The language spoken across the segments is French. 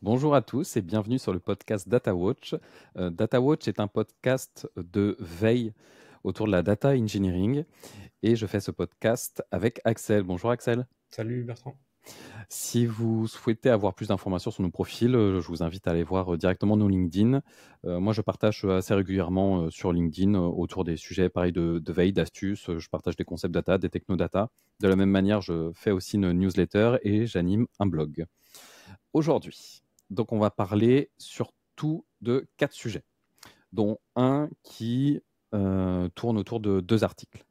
Bonjour à tous et bienvenue sur le podcast DataWatch. DataWatch est un podcast de veille autour de la data engineering et je fais ce podcast avec Axel. Bonjour Axel. Salut Bertrand. Si vous souhaitez avoir plus d'informations sur nos profils, je vous invite à aller voir directement nos LinkedIn. Moi, je partage assez régulièrement sur LinkedIn autour des sujets pareil de veille, d'astuces. Je partage des concepts data, des techno-data. De la même manière, je fais aussi une newsletter et j'anime un blog. Aujourd'hui, donc on va parler surtout de 4 sujets, dont un qui tourne autour de 2 articles.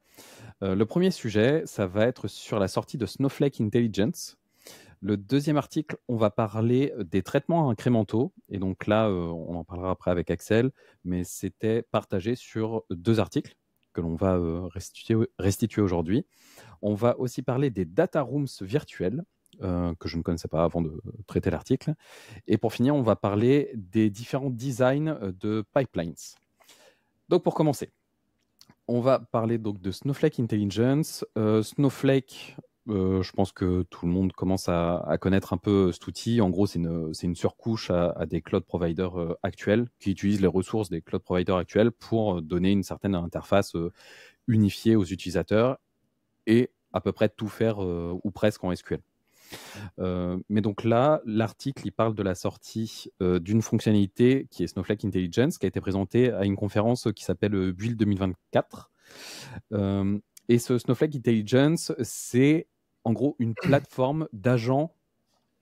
Le premier sujet, ça va être sur la sortie de Snowflake Intelligence. Le deuxième article, on va parler des traitements incrémentaux. Et donc là, on en parlera après avec Axel, mais c'était partagé sur 2 articles que l'on va restituer aujourd'hui. On va aussi parler des data rooms virtuels, que je ne connaissais pas avant de traiter l'article. Et pour finir, on va parler des différents designs de pipelines. Donc pour commencer, on va parler donc de Snowflake Intelligence. Snowflake, je pense que tout le monde commence à connaître un peu cet outil. En gros, c'est une surcouche à des cloud providers actuels qui utilisent les ressources des cloud providers actuels pour donner une certaine interface unifiée aux utilisateurs et à peu près tout faire ou presque en SQL. Mais donc là, l'article, il parle de la sortie d'une fonctionnalité qui est Snowflake Intelligence, qui a été présentée à une conférence qui s'appelle Build 2024. Et ce Snowflake Intelligence, c'est en gros une plateforme d'agents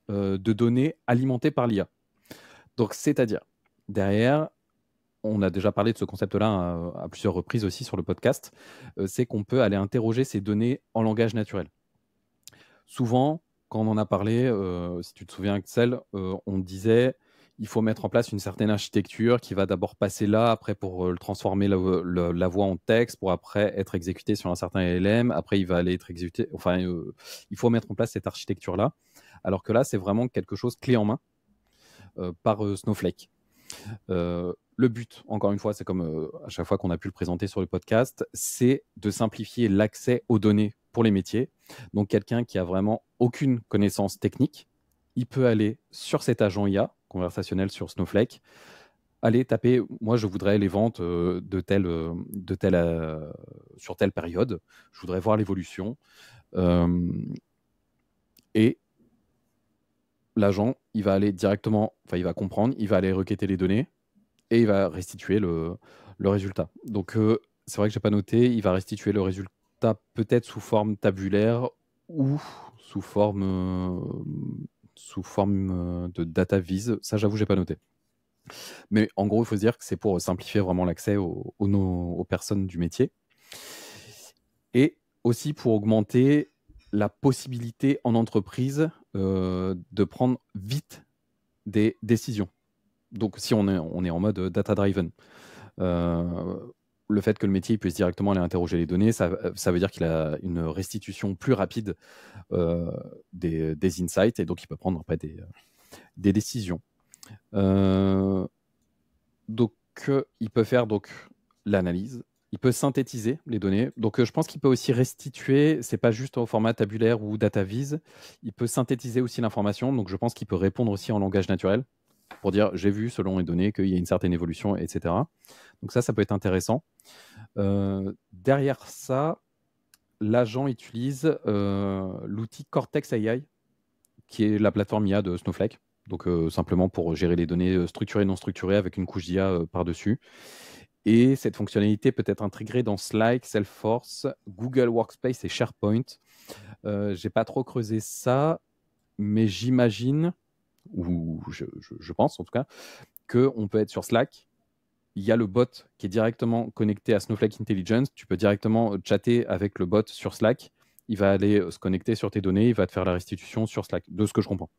de données alimentée par l'IA. Donc, c'est-à-dire, derrière, on a déjà parlé de ce concept-là à plusieurs reprises aussi sur le podcast, c'est qu'on peut aller interroger ces données en langage naturel. Souvent, quand on en a parlé, si tu te souviens, Axel, on disait il faut mettre en place une certaine architecture qui va d'abord passer là, après pour le transformer la voix en texte, pour après être exécuté sur un certain LLM, après il va aller être exécuté. Enfin, il faut mettre en place cette architecture-là. Alors que là, c'est vraiment quelque chose clé en main par Snowflake. Le but, encore une fois, c'est comme à chaque fois qu'on a pu le présenter sur le podcast, c'est de simplifier l'accès aux données pour les métiers. Donc, quelqu'un qui a vraiment aucune connaissance technique, il peut aller sur cet agent IA conversationnel sur Snowflake, aller taper, moi je voudrais les ventes sur telle période, je voudrais voir l'évolution. Et l'agent, il va aller directement, enfin il va comprendre, il va aller requêter les données, et il va restituer le résultat. Donc, c'est vrai que je n'ai pas noté, il va restituer le résultat peut-être sous forme tabulaire ou sous forme de data vise. Ça, j'avoue, je n'ai pas noté. Mais en gros, il faut se dire que c'est pour simplifier vraiment l'accès aux personnes du métier. Et aussi pour augmenter la possibilité en entreprise de prendre vite des décisions. Donc, si on est en mode data-driven, le fait que le métier puisse directement aller interroger les données, ça veut dire qu'il a une restitution plus rapide des insights et donc il peut prendre après des décisions. Donc, il peut faire donc l'analyse, il peut synthétiser les données. Donc, je pense qu'il peut aussi restituer, c'est pas juste au format tabulaire ou data vise, il peut synthétiser aussi l'information. Donc, je pense qu'il peut répondre aussi en langage naturel pour dire j'ai vu selon les données qu'il y a une certaine évolution, etc. Donc ça peut être intéressant. Derrière ça, l'agent utilise l'outil Cortex AI, qui est la plateforme IA de Snowflake. Donc simplement pour gérer les données structurées et non structurées avec une couche d'IA par-dessus. Et cette fonctionnalité peut être intégrée dans Slack, Salesforce, Google Workspace et SharePoint. J'ai pas trop creusé ça, mais j'imagine, ou je pense en tout cas, qu'on peut être sur Slack. Il y a le bot qui est directement connecté à Snowflake Intelligence. Tu peux directement chatter avec le bot sur Slack. Il va aller se connecter sur tes données, il va te faire la restitution sur Slack, de ce que je comprends.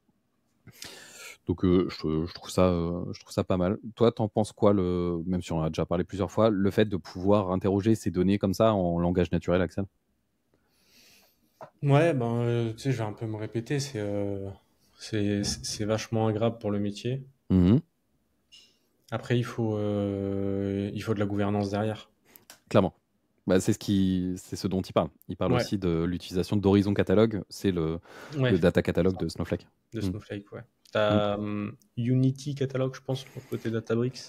Donc je trouve ça pas mal. Toi, t'en penses quoi, même si on en a déjà parlé plusieurs fois, le fait de pouvoir interroger ces données comme ça en langage naturel, Axel? Ouais, tu sais, je vais un peu me répéter, c'est vachement agréable pour le métier. Mhm. Après, il faut de la gouvernance derrière. Clairement. Bah, c'est ce dont il parle. Il parle Ouais, aussi de l'utilisation d'Horizon Catalog, c'est le ouais, data c'est catalog ça, de Snowflake. de Mhm. Snowflake, ouais. Tu as Unity Catalog, je pense, pour côté Databricks,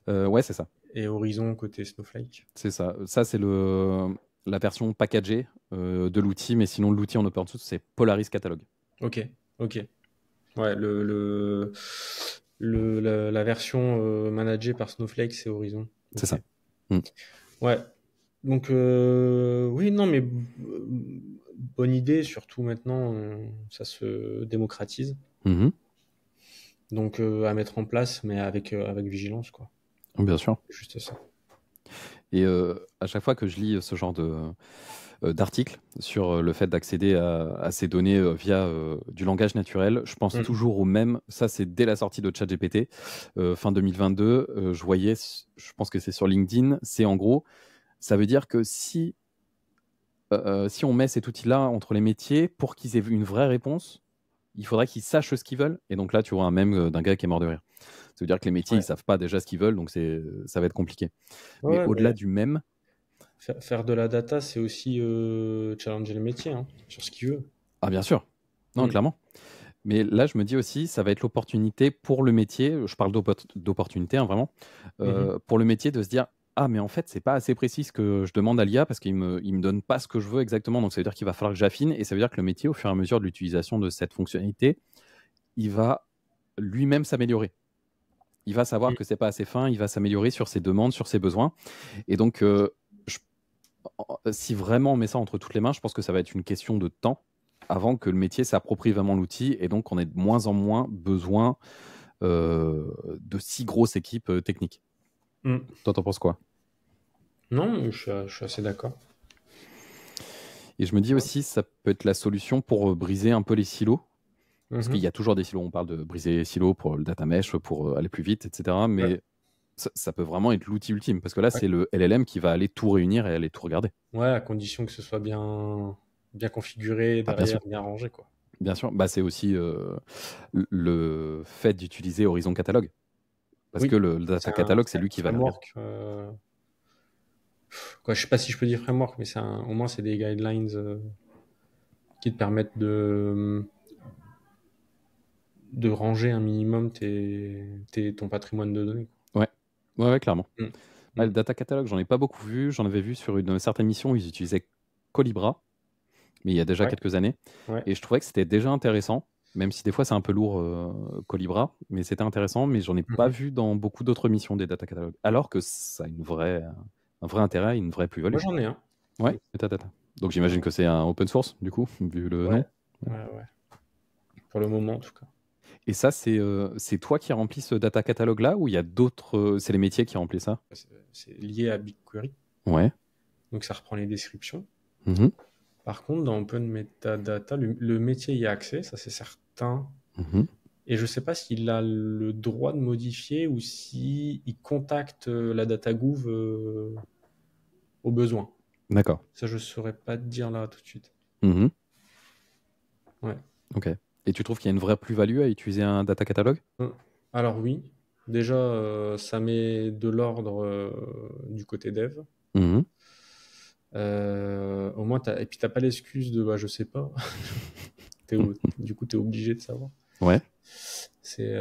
Ouais, c'est ça. et Horizon côté Snowflake. C'est ça. Ça, c'est la version packagée de l'outil, mais sinon, l'outil en open source, c'est Polaris Catalog. Ok. Ouais, la version managée par Snowflake, c'est Horizon. C'est ça. Ouais. Donc, oui, non, mais bonne idée, surtout maintenant, ça se démocratise. Mhm. Donc, à mettre en place, mais avec vigilance, quoi. Bien sûr. Juste ça. Et à chaque fois que je lis ce genre d'articles sur le fait d'accéder à ces données via du langage naturel, je pense toujours au même. Ça, c'est dès la sortie de ChatGPT, fin 2022. Je voyais, je pense que c'est sur LinkedIn, c'est en gros, ça veut dire que si on met cet outil-là entre les métiers, pour qu'ils aient une vraie réponse, il faudrait qu'ils sachent ce qu'ils veulent. Et donc là, tu vois un mème d'un gars qui est mort de rire. Ça veut dire que les métiers, ils savent pas déjà ce qu'ils veulent, donc ça va être compliqué. Mais au-delà du mème, faire de la data, c'est aussi challenger le métier sur ce qu'il veut. Ah, bien sûr. Non, clairement. Mais là, je me dis aussi, ça va être l'opportunité pour le métier, je parle d'opportunité, vraiment, pour le métier de se dire, ah, mais en fait, c'est pas assez précis ce que je demande à l'IA parce qu'il me donne pas ce que je veux exactement. Donc, ça veut dire qu'il va falloir que j'affine et ça veut dire que le métier, au fur et à mesure de l'utilisation de cette fonctionnalité, il va lui-même s'améliorer. Il va savoir que c'est pas assez fin, il va s'améliorer sur ses demandes, sur ses besoins. Et donc, si vraiment on met ça entre toutes les mains, je pense que ça va être une question de temps avant que le métier s'approprie vraiment l'outil et donc on ait de moins en moins besoin de si grosses équipes techniques. Toi, t'en penses quoi? Non, je suis assez d'accord. Et je me dis aussi, ça peut être la solution pour briser un peu les silos. Parce qu'il y a toujours des silos. On parle de briser les silos pour le data mesh, pour aller plus vite, etc. Mais ça peut vraiment être l'outil ultime. Parce que là, c'est le LLM qui va aller tout réunir et aller tout regarder. Ouais, à condition que ce soit bien configuré, derrière, bien rangé, quoi. Bien sûr. Bah, c'est aussi le fait d'utiliser Horizon Catalog. Parce que le data catalog, c'est lui qui va le framework. Je sais pas si je peux dire framework, mais au moins c'est des guidelines qui te permettent de ranger un minimum ton patrimoine de données. Ouais, clairement. Le data catalog, j'en ai pas beaucoup vu. J'en avais vu sur une certaine mission où ils utilisaient Colibra, mais il y a déjà quelques années. Et je trouvais que c'était déjà intéressant, même si des fois c'est un peu lourd Colibra, mais c'était intéressant. Mais j'en ai pas vu dans beaucoup d'autres missions des data catalogues, alors que ça a un vrai intérêt, une vraie plus-value. Moi j'en ai un. Ouais, metadata. Donc j'imagine que c'est un open source, du coup, vu le nom. Ouais. Pour le moment, en tout cas. Et ça, c'est toi qui remplis ce data catalogue là ou il y a d'autres. C'est les métiers qui remplissent ça? C'est lié à BigQuery. Ouais. Donc ça reprend les descriptions. Mm-hmm. Par contre, dans Open Metadata, le métier y a accès, ça c'est certain. Mm-hmm. Et je ne sais pas s'il a le droit de modifier ou s'il contacte la DataGouv au besoin. D'accord. Ça, je ne saurais pas te dire là tout de suite. Mm-hmm. Ouais. Ok. Et tu trouves qu'il y a une vraie plus-value à utiliser un data catalogue? Alors oui. Déjà, ça met de l'ordre du côté dev. Mm-hmm. Au moins, et puis tu n'as pas l'excuse de je sais pas. Du coup, tu es obligé de savoir. Ouais. C'est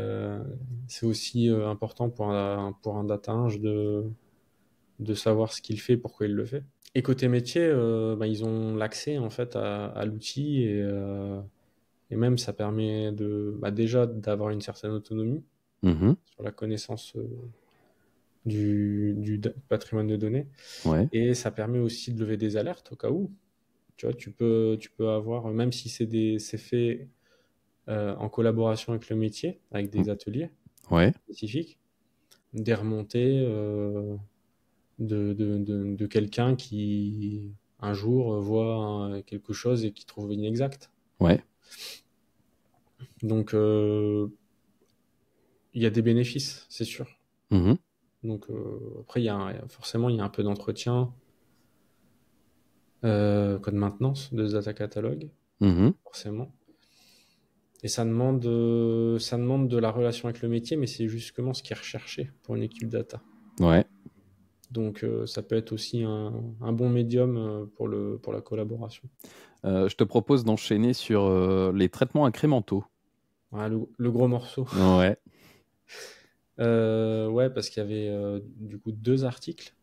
aussi important pour un data eng de savoir ce qu'il fait, pourquoi il le fait. Et côté métier, ils ont l'accès en fait à l'outil et même ça permet déjà d'avoir une certaine autonomie sur la connaissance du patrimoine de données. Ouais. Et ça permet aussi de lever des alertes au cas où. Tu vois, tu peux avoir, même si c'est fait en collaboration avec le métier, avec des ateliers spécifiques, des remontées de quelqu'un qui un jour voit quelque chose et qui trouve inexact. Ouais. Donc il y a des bénéfices, c'est sûr. Mm-hmm. Donc après forcément il y a un peu d'entretien, code maintenance de ce data catalogue, forcément. Et ça demande de la relation avec le métier, mais c'est justement ce qui est recherché pour une équipe data. Ouais. Donc ça peut être aussi un bon médium pour la collaboration. Je te propose d'enchaîner sur les traitements incrémentaux. Ouais, le gros morceau. Ouais. Ouais, parce qu'il y avait du coup 2 articles,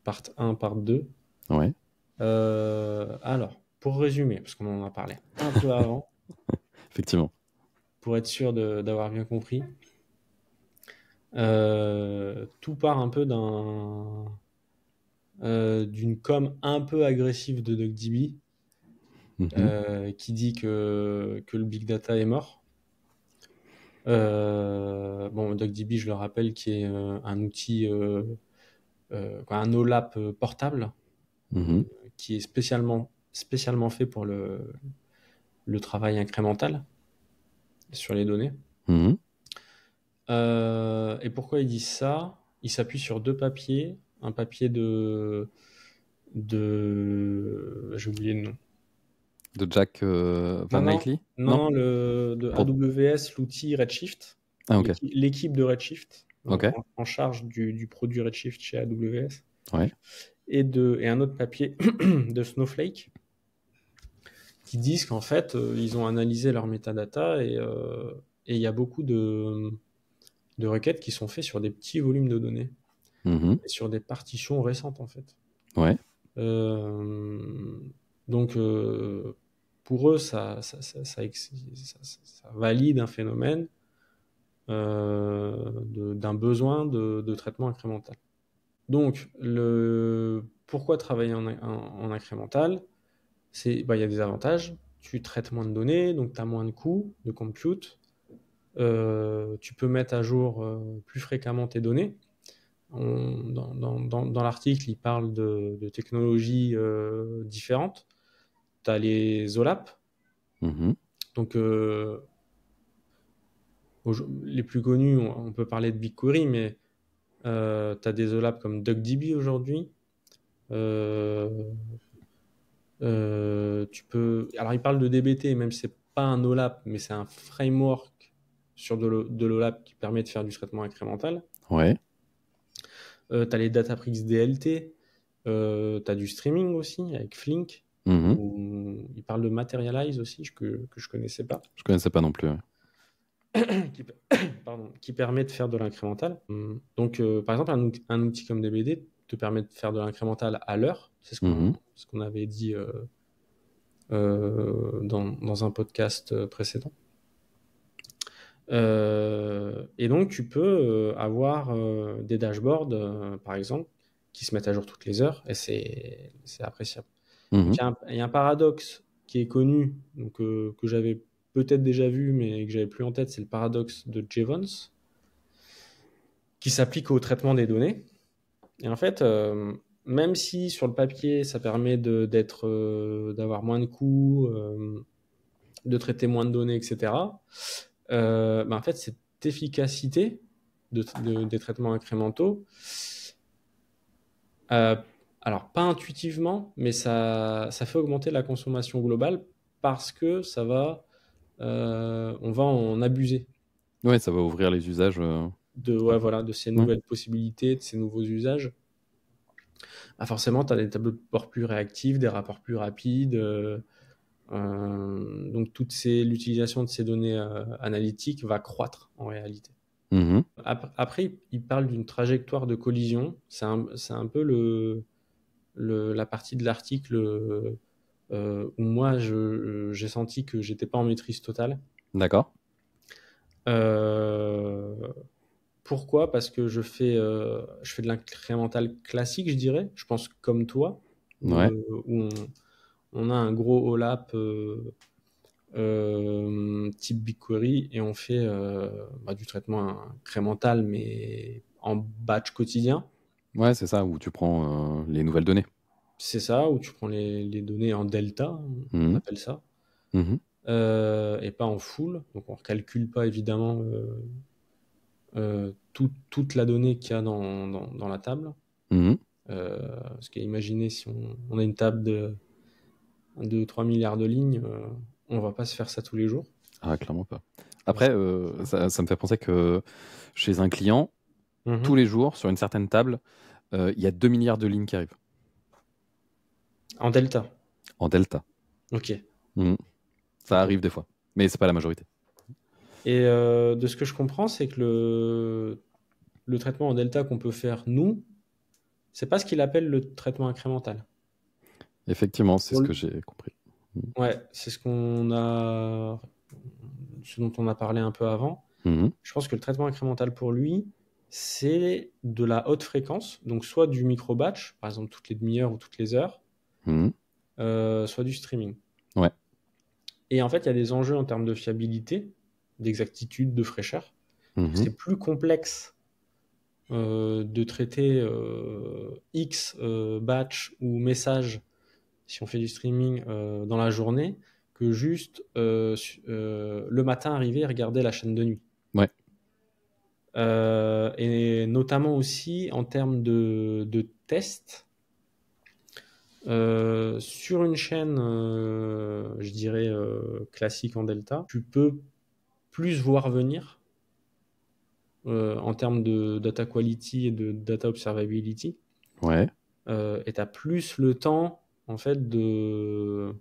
part 1, part 2. Ouais. Alors, pour résumer, parce qu'on en a parlé un peu avant, Effectivement. pour être sûr d'avoir bien compris, tout part un peu d'une com un peu agressive de DuckDB, Mhm. qui dit que le big data est mort. Bon, DuckDB, je le rappelle, qui est un outil, un OLAP portable, Mhm. qui est spécialement fait pour le travail incrémental sur les données. Mhm. Et pourquoi il dit ça? Il s'appuie sur 2 papiers. Un papier j'ai oublié le nom. De Jack Van Non, non, Knightley? non, Non? non, de Pour... AWS, l'outil Redshift. Ah, ok. L'équipe de Redshift, Ok. en charge du produit Redshift chez AWS. Ouais. Et un autre papier de Snowflake qui disent qu'en fait, ils ont analysé leurs métadata et il y a beaucoup de requêtes qui sont faites sur des petits volumes de données Mhm. et sur des partitions récentes en fait. Ouais. Euh, donc pour eux, ça valide un phénomène d'un besoin de traitement incrémental. Donc, pourquoi travailler en incrémental? Il y a des avantages. Tu traites moins de données, donc tu as moins de coûts de compute. Tu peux mettre à jour plus fréquemment tes données. Dans l'article, il parle de technologies différentes. Tu as les OLAP. Mhm. Donc, les plus connus, on peut parler de BigQuery, mais tu as des OLAP comme DuckDB aujourd'hui. Euh, Alors, il parle de DBT, même si c'est pas un OLAP, mais c'est un framework sur de l'OLAP qui permet de faire du traitement incrémental. Ouais. Tu as les Databricks DLT. Tu as du streaming aussi avec Flink. Mhm. Il parle de Materialize aussi, que je connaissais pas, Je connaissais pas non plus. Ouais. qui, qui permet de faire de l'incrémental. Donc, par exemple, un outil comme DBT te permet de faire de l'incrémental à l'heure. C'est Mhm. ce qu'on avait dit dans un podcast précédent. Et donc, tu peux avoir des dashboards, par exemple, qui se mettent à jour toutes les heures, et c'est appréciable. Donc, Mhm. il y a un paradoxe qui est connu, donc, que j'avais peut-être déjà vu, mais que j'avais plus en tête, c'est le paradoxe de Jevons, qui s'applique au traitement des données. Et en fait, même si sur le papier, ça permet d'avoir moins de coûts, de traiter moins de données, etc., en fait, cette efficacité des traitements incrémentaux, euh, alors pas intuitivement, mais ça fait augmenter la consommation globale parce que on va en abuser Ouais, ça va ouvrir les usages. ouais, voilà, de ces Ouais. nouvelles possibilités, de ces nouveaux usages. Forcément, tu as des tableaux de bord plus réactifs, des rapports plus rapides. Donc, l'utilisation de ces données analytiques va croître en réalité. Mhm. Après, il parle d'une trajectoire de collision. C'est un peu la partie de l'article où moi, j'ai senti que j'étais pas en maîtrise totale. D'accord. Euh, Pourquoi? Parce que je fais de l'incrémental classique, je dirais. Je pense comme toi, Ouais. où on a un gros OLAP type BigQuery et on fait du traitement incrémental, mais en batch quotidien. Ouais, c'est ça, où tu prends les nouvelles données. C'est ça, où tu prends les données en delta, on Mhm. appelle ça, Mhm. et pas en full. Donc on ne recalcule pas évidemment toute la donnée qu'il y a dans la table. Mhm. Parce qu'imaginez si on a une table de 3 milliards de lignes, on va pas se faire ça tous les jours. Ah, clairement pas. On va Après, se- ça me fait penser que chez un client, tous Mhm. les jours, sur une certaine table, il y a 2 milliards de lignes qui arrivent En delta. en delta. Ok. Mhm. Ça Ok. arrive des fois, mais c'est pas la majorité. Et de ce que je comprends, c'est que le traitement en delta qu'on peut faire, nous, c'est pas ce qu'il appelle le traitement incrémental. Effectivement, c'est Pour ce le- que j'ai compris. Ouais, c'est ce dont on a parlé un peu avant. Mhm. Je pense que le traitement incrémental pour lui, c'est de la haute fréquence, donc soit du micro-batch, par exemple toutes les demi-heures ou toutes les heures, Mhm. soit du streaming. Ouais. Et en fait, il y a des enjeux en termes de fiabilité, d'exactitude, de fraîcheur. Mhm. C'est plus complexe de traiter X batch ou message si on fait du streaming dans la journée que juste le matin arriver et regarder la chaîne de nuit. Ouais. Et notamment aussi en termes de tests. Sur une chaîne, je dirais, classique en delta, tu peux plus voir venir en termes de data quality et de data observability. Ouais. Et tu as plus le temps, en fait, de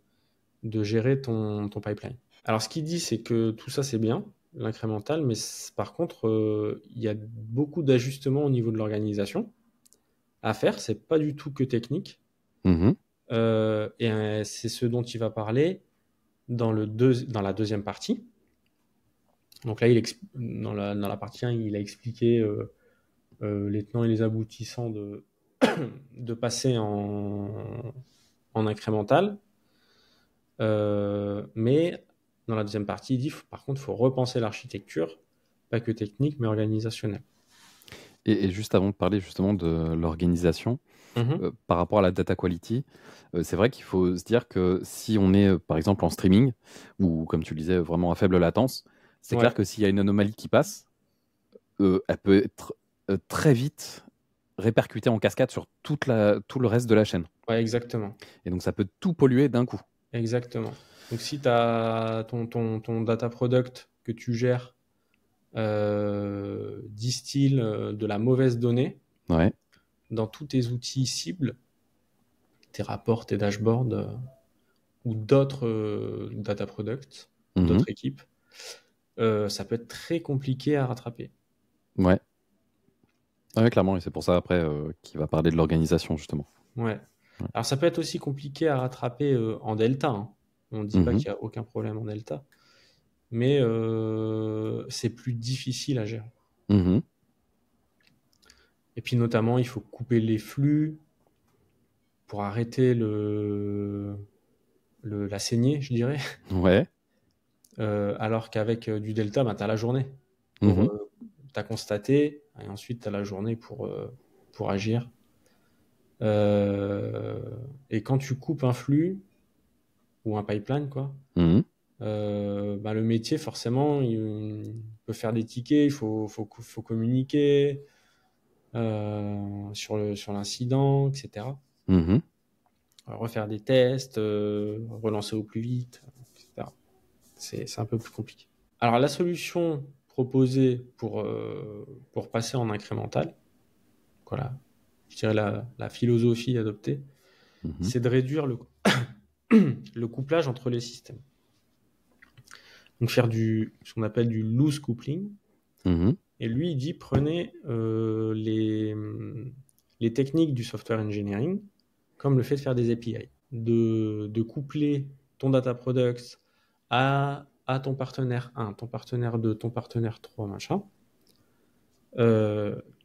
gérer ton pipeline. Alors, ce qu'il dit, c'est que tout ça, c'est bien, l'incrémental, mais par contre, il y a beaucoup d'ajustements au niveau de l'organisation à faire. C'est pas du tout que technique. Mhm. Et c'est ce dont il va parler dans la deuxième partie. Donc là, dans la partie 1, il a expliqué les tenants et les aboutissants de passer en incrémental. Mais dans la deuxième partie, il dit, par contre, il faut repenser l'architecture, pas que technique, mais organisationnelle. Et juste avant de parler justement de l'organisation, Mhm. par rapport à la data quality, c'est vrai qu'il faut se dire que si on est par exemple en streaming, ou comme tu le disais, vraiment à faible latence, c'est clair Ouais, que s'il y a une anomalie qui passe, elle peut être très vite répercutée en cascade sur tout le reste de la chaîne. ouais, exactement. Et donc ça peut tout polluer d'un coup. Exactement. Donc si tu as ton data product que tu gères distille de la mauvaise donnée Ouais. dans tous tes outils cibles, tes rapports, tes dashboards ou d'autres data products, Mhm. d'autres équipes, ça peut être très compliqué à rattraper. Ouais. Ouais, clairement. Et c'est pour ça après qu'il va parler de l'organisation justement. Ouais. Ouais. Alors ça peut être aussi compliqué à rattraper en delta, hein. On ne dit pas Mhm. qu'il n'y a aucun problème en delta, mais c'est plus difficile à gérer. Mhm. Et puis notamment, il faut couper les flux pour arrêter la saignée, je dirais. Ouais. Alors qu'avec du delta, ben, tu as la journée pour Mhm. t'as constaté, et ensuite tu as la journée pour agir. Euh, et quand tu coupes un flux ou un pipeline, quoi, Mhm. ben, le métier, forcément, il peut faire des tickets, faut communiquer sur l'incident, etc. Mhm. Refaire des tests, relancer au plus vite, etc. C'est un peu plus compliqué. Alors la solution proposée pour passer en incrémental, voilà, je dirais la philosophie adoptée, Mhm. c'est de réduire le couplage entre les systèmes. Donc faire ce qu'on appelle du loose coupling. Mhm. Et lui, il dit prenez les techniques du software engineering, comme le fait de faire des API, de coupler ton data products à ton partenaire 1, ton partenaire 2, ton partenaire 3, machin.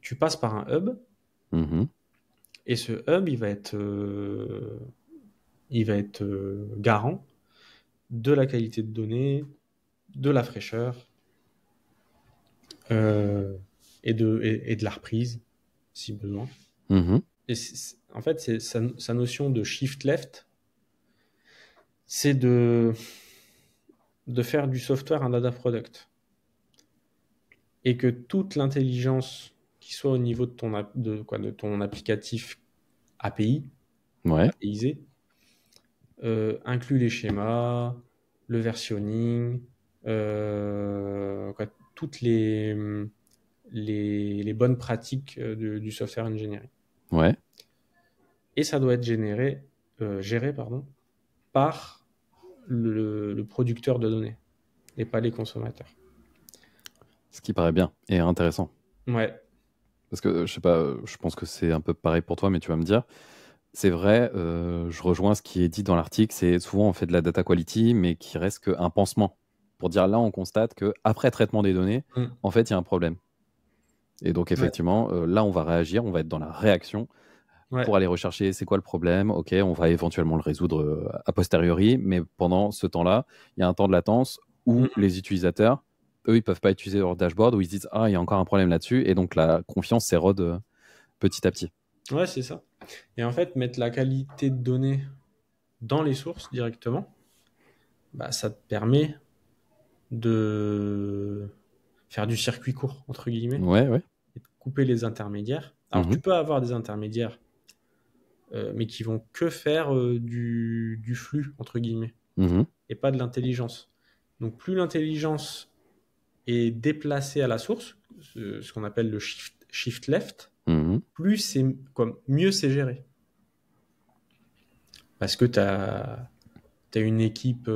Tu passes par un hub, Mhm. et ce hub, il va être garant de la qualité de données, de la fraîcheur euh, et de la reprise, si besoin. Mhm. Et en fait, sa notion de shift left, c'est de faire du software un data product. Et que toute l'intelligence qui soit au niveau de ton applicatif API, Ouais. APIsé, inclut les schémas, le versionning, toutes les bonnes pratiques du software engineering. Ouais. Et ça doit être géré par le producteur de données et pas les consommateurs. Ce qui paraît bien et intéressant. Ouais, Parce que, je sais pas, je pense que c'est un peu pareil pour toi, mais tu vas me dire. C'est vrai, je rejoins ce qui est dit dans l'article, c'est souvent on fait de la data quality, mais qui reste qu'un pansement. Pour dire là, on constate qu'après traitement des données, mm, en fait, il y a un problème. Et donc, ouais, effectivement, là, on va réagir, on va être dans la réaction ouais. pour aller rechercher c'est quoi le problème. Ok, on va éventuellement le résoudre a posteriori, mais pendant ce temps-là, il y a un temps de latence où Mm. les utilisateurs, eux, ils peuvent pas utiliser leur dashboard, où ils se disent ah, il y a encore un problème là-dessus, et donc la confiance s'érode petit à petit. Ouais, c'est ça. Et en fait, mettre la qualité de données dans les sources directement, bah, ça te permet de faire du circuit court, entre guillemets, Ouais, ouais. et de couper les intermédiaires. Alors, Mhm, tu peux avoir des intermédiaires, mais qui vont que faire du flux, entre guillemets, mhm, et pas de l'intelligence. Donc, plus l'intelligence est déplacée à la source, ce qu'on appelle le shift left, mhm. plus c'est comme mieux c'est géré. Parce que tu as une équipe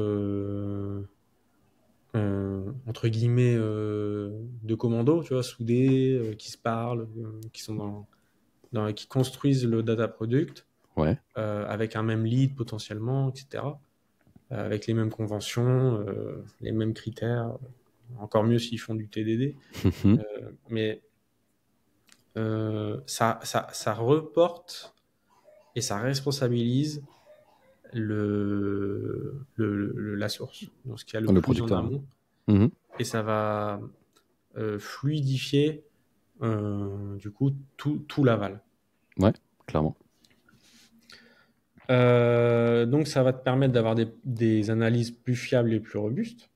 entre guillemets de commando, tu vois, soudés, qui se parlent, qui sont qui construisent le data product Ouais. avec un même lead potentiellement, etc. Avec les mêmes conventions, les mêmes critères. Encore mieux s'ils font du TDD. Mhm. Mais ça reporte et ça responsabilise la source, donc ce qu'il y a le Le plus en producteur. Ouais. amont. Mhm. Et ça va fluidifier du coup tout l'aval. Ouais, clairement. Donc ça va te permettre d'avoir des analyses plus fiables et plus robustes,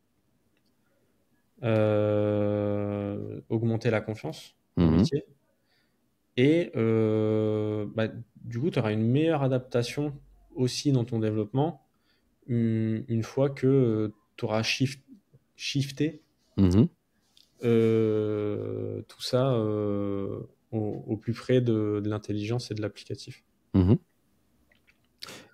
augmenter la confiance au Mhm. métier, et bah, du coup tu auras une meilleure adaptation aussi dans ton développement une fois que tu auras shifté Mhm. tout ça au plus près de l'intelligence et de l'applicatif. Mhm.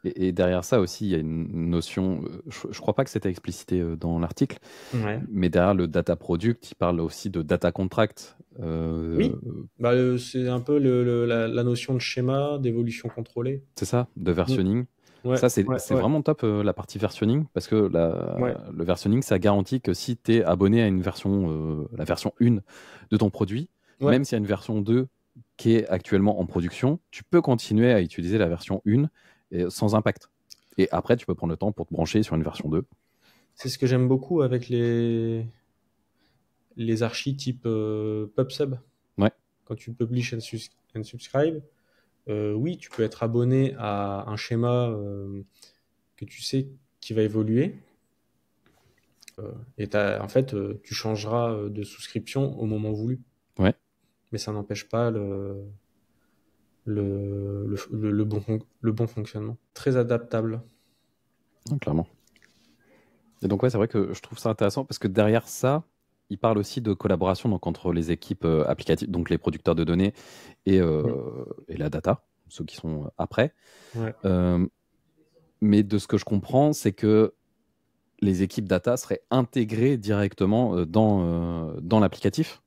Et derrière ça aussi, il y a une notion, je crois pas que c'était explicité dans l'article, Ouais. mais derrière le data product, il parle aussi de data contract. Oui, bah, c'est un peu la notion de schéma, d'évolution contrôlée. C'est ça, de Mm. versionning. Ouais, Ça, c'est ouais, c'est ouais, vraiment top, la partie versionning, parce que ouais, le versionning, ça garantit que si tu es abonné à une version, la version 1 de ton produit, ouais. même s'il y a une version 2 qui est actuellement en production, tu peux continuer à utiliser la version 1 sans impact. Et après, tu peux prendre le temps pour te brancher sur une version 2. C'est ce que j'aime beaucoup avec les archis type PubSub. Ouais. Quand tu publish and subscribe, oui, tu peux être abonné à un schéma que tu sais qui va évoluer. Et en fait, tu changeras de souscription au moment voulu. Ouais, Mais ça n'empêche pas le bon fonctionnement. Très adaptable. clairement. Et donc, ouais, c'est vrai que je trouve ça intéressant parce que derrière ça, il parle aussi de collaboration donc, entre les équipes applicatives, donc les producteurs de données Mm. et la data, ceux qui sont après. Ouais. Euh, mais de ce que je comprends, c'est que les équipes data seraient intégrées directement dans l'applicatif.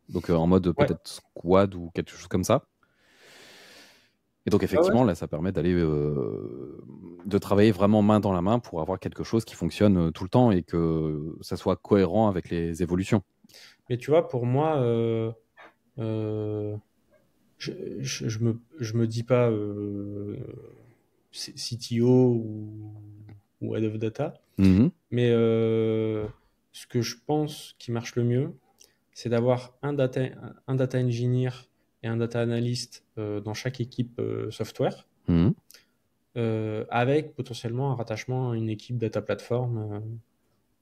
Donc, en mode Ouais. peut-être squad ou quelque chose comme ça. Et donc, Ouais, ouais. effectivement, là, ça permet de travailler vraiment main dans la main pour avoir quelque chose qui fonctionne tout le temps et que ça soit cohérent avec les évolutions. Mais tu vois, pour moi, euh, je me dis pas CTO ou Head of Data, Mhm. mais ce que je pense qui marche le mieux, c'est d'avoir un data engineer et un data analyst dans chaque équipe software, Mhm. avec potentiellement un rattachement à une équipe data platform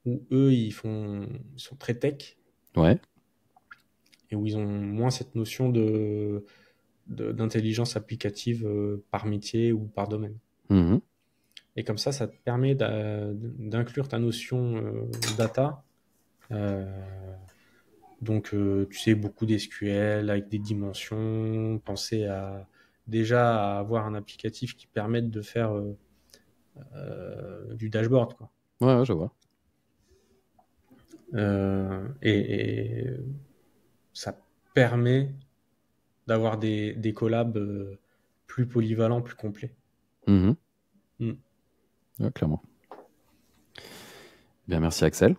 où eux, ils sont très tech Ouais. et où ils ont moins cette notion d'intelligence applicative par métier ou par domaine. Mhm. Et comme ça te permet d'inclure ta notion data. Euh, donc, tu sais, beaucoup d'SQL avec des dimensions, penser à déjà à avoir un applicatif qui permette de faire du dashboard, quoi. Ouais, ouais, je vois. Et ça permet d'avoir des collabs plus polyvalents, plus complets. Mhm. Mm. Ouais, clairement. Bien, merci Axel